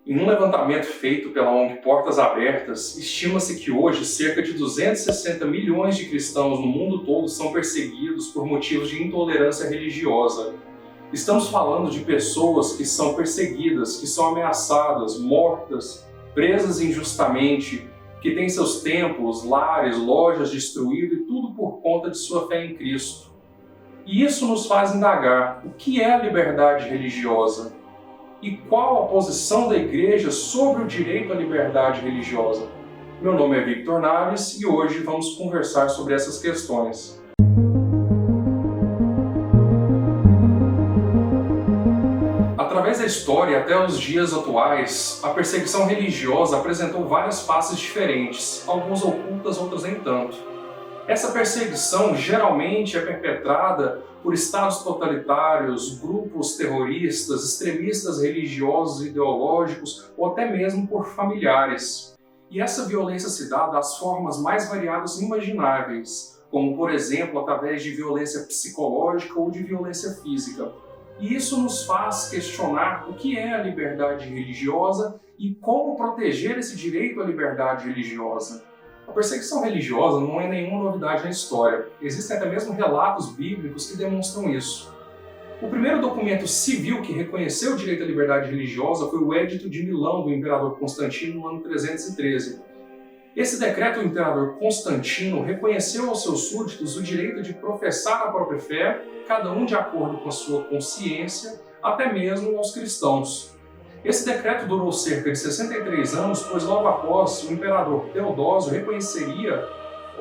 Em um levantamento feito pela ONG Portas Abertas, estima-se que hoje cerca de 260 milhões de cristãos no mundo todo são perseguidos por motivos de intolerância religiosa. Estamos falando de pessoas que são perseguidas, que são ameaçadas, mortas, presas injustamente, que têm seus templos, lares, lojas destruídos e tudo por conta de sua fé em Cristo. E isso nos faz indagar o que é a liberdade religiosa e qual a posição da Igreja sobre o direito à liberdade religiosa. Meu nome é Victor Naves e hoje vamos conversar sobre essas questões. Através da história até os dias atuais, a perseguição religiosa apresentou várias faces diferentes, algumas ocultas, outras nem tanto. Essa perseguição geralmente é perpetrada por estados totalitários, grupos terroristas, extremistas religiosos e ideológicos ou até mesmo por familiares. E essa violência se dá das formas mais variadas imagináveis, como por exemplo através de violência psicológica ou de violência física. E isso nos faz questionar o que é a liberdade religiosa e como proteger esse direito à liberdade religiosa. A perseguição religiosa não é nenhuma novidade na história. Existem até mesmo relatos bíblicos que demonstram isso. O primeiro documento civil que reconheceu o direito à liberdade religiosa foi o Edito de Milão do imperador Constantino no ano 313. Esse decreto do imperador Constantino reconheceu aos seus súditos o direito de professar a própria fé, cada um de acordo com a sua consciência, até mesmo aos cristãos. Esse decreto durou cerca de 63 anos, pois logo após o imperador Teodósio reconheceria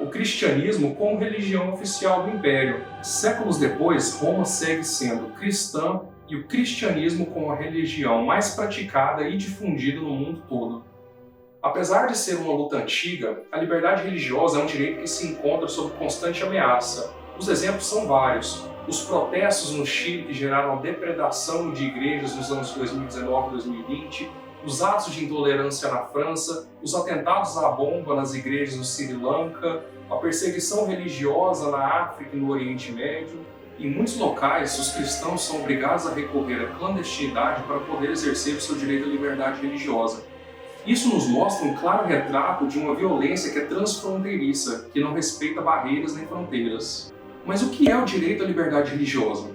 o cristianismo como religião oficial do império. Séculos depois, Roma segue sendo cristã e o cristianismo como a religião mais praticada e difundida no mundo todo. Apesar de ser uma luta antiga, a liberdade religiosa é um direito que se encontra sob constante ameaça. Os exemplos são vários. Os protestos no Chile que geraram a depredação de igrejas nos anos 2019 e 2020, os atos de intolerância na França, os atentados à bomba nas igrejas no Sri Lanka, a perseguição religiosa na África e no Oriente Médio. Em muitos locais, os cristãos são obrigados a recorrer à clandestinidade para poder exercer o seu direito à liberdade religiosa. Isso nos mostra um claro retrato de uma violência que é transfronteiriça, que não respeita barreiras nem fronteiras. Mas o que é o direito à liberdade religiosa?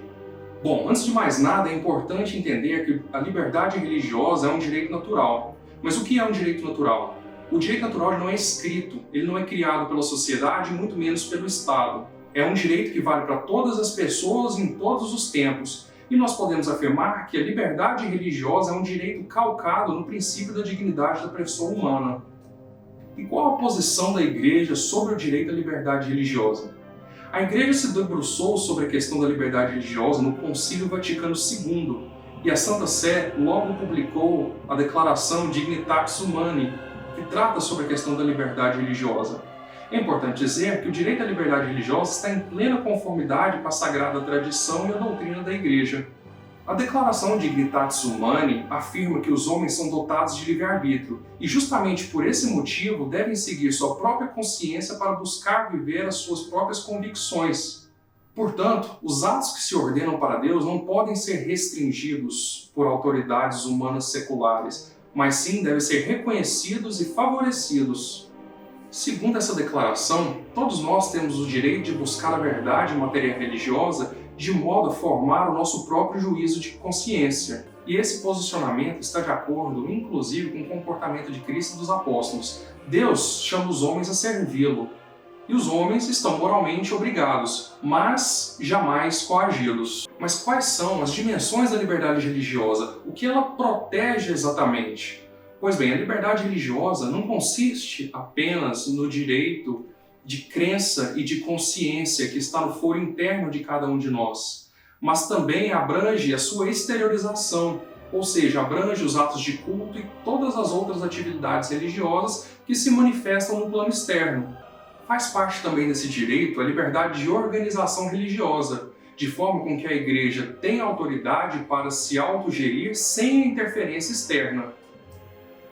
Bom, antes de mais nada, é importante entender que a liberdade religiosa é um direito natural. Mas o que é um direito natural? O direito natural não é escrito, ele não é criado pela sociedade, muito menos pelo Estado. É um direito que vale para todas as pessoas em todos os tempos. E nós podemos afirmar que a liberdade religiosa é um direito calcado no princípio da dignidade da pessoa humana. E qual a posição da Igreja sobre o direito à liberdade religiosa? A Igreja se debruçou sobre a questão da liberdade religiosa no Concílio Vaticano II, e a Santa Sé logo publicou a Declaração Dignitatis Humanae, que trata sobre a questão da liberdade religiosa. É importante dizer que o direito à liberdade religiosa está em plena conformidade com a sagrada tradição e a doutrina da Igreja. A Declaração Dignitatis Humanae afirma que os homens são dotados de livre-arbítrio e justamente por esse motivo devem seguir sua própria consciência para buscar viver as suas próprias convicções. Portanto, os atos que se ordenam para Deus não podem ser restringidos por autoridades humanas seculares, mas sim devem ser reconhecidos e favorecidos. Segundo essa declaração, todos nós temos o direito de buscar a verdade em matéria religiosa de modo a formar o nosso próprio juízo de consciência. E esse posicionamento está de acordo, inclusive, com o comportamento de Cristo e dos apóstolos. Deus chama os homens a servi-lo, e os homens estão moralmente obrigados, mas jamais coagidos. Mas quais são as dimensões da liberdade religiosa? O que ela protege exatamente? Pois bem, a liberdade religiosa não consiste apenas no direito de crença e de consciência que está no foro interno de cada um de nós, mas também abrange a sua exteriorização, ou seja, abrange os atos de culto e todas as outras atividades religiosas que se manifestam no plano externo. Faz parte também desse direito a liberdade de organização religiosa, de forma com que a Igreja tenha autoridade para se autogerir sem a interferência externa.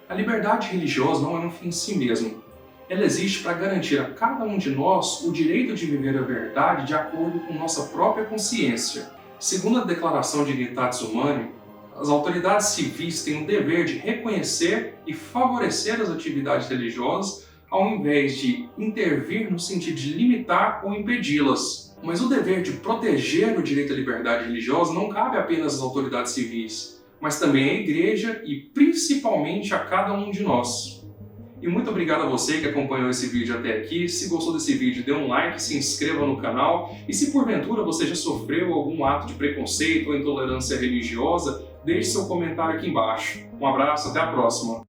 A liberdade religiosa não é um fim em si mesmo. Ela existe para garantir a cada um de nós o direito de viver a verdade de acordo com nossa própria consciência. Segundo a Declaração Dignitatis Humanae, As autoridades civis têm o dever de reconhecer e favorecer as atividades religiosas, ao invés de intervir no sentido de limitar ou impedi-las. Mas o dever de proteger o direito à liberdade religiosa não cabe apenas às autoridades civis, mas também à Igreja e principalmente a cada um de nós. E muito obrigado a você que acompanhou esse vídeo até aqui. Se gostou desse vídeo, dê um like, se inscreva no canal. E se porventura você já sofreu algum ato de preconceito ou intolerância religiosa, deixe seu comentário aqui embaixo. Um abraço, até a próxima!